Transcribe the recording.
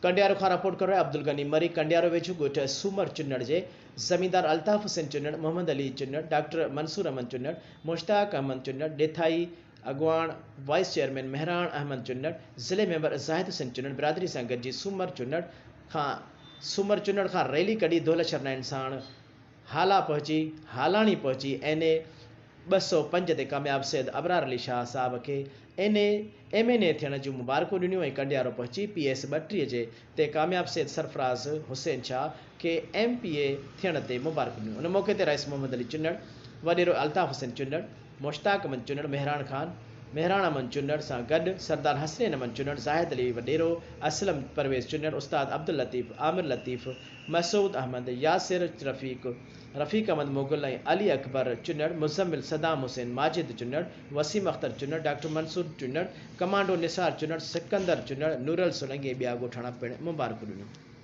कंडियारो खां रिपोर्ट कर रहे अब्दुल गनी मरी कंडियारो वेझो ॻोठ सूमर चुनड़ जे ज़मींदार अल्ताफ़ हुसैन चुनड़ मोहम्मद अली चुनड़ डॉक्टर मंसूर अहमद चुनड़ मुश्ताक अहमद चुनड़ डेथाई अगवान वाइस चेयरमैन मेहरान अहमद चुनड़ ज़िले मेंबर ज़ाहिद हुसैन चुनड़ बिरादरी सां गॾिजी सूमर चुनड़ खां रैली कढी दौलत शरनाइन साण हालाणी पहुची NA 205 ते कामयाब सैद अबरार अली शाह साहब के MNA थियण जूं मुबारकूं ॾिनियूं ऐं कंडियारो पहुची PS 32 जे ते कामयाब सैद सरफराज हुसैन शाह के MPA थियण ते मुबारकूं ॾिनियूं। उन मौक़े ते रईस मोहम्मद अली चुनड़ वॾेरो अल्ताफ़ हुसैन चुनड़ मुश्ताक अहमद चुनड़ मेहरान अहमद चुनड़ सां गॾु सरदार हसनैन अहमद चुनड़ ज़ाहिद अली वॾेरो असलम परवेज़ चुनड़ उस्ताद अब्दुल लतीफ़ आमिर लतीफ़ मसूद अहमद यासिर रफ़ीक अहमद मुग़ल ऐं अली अकबर चुनड़ मुज़म्मिल सदाम हुसैन माजिद चुनड़ वसीम अख्तर चुनड़ डॉक्टर मंसूर चुनड़ कमांडो निसार चुनड़ सिकंदर चुनड़ नूरल सोलंकी ऐं ॿिया ॻोठाणा पिणु मुबारकूं ॾिनियूं।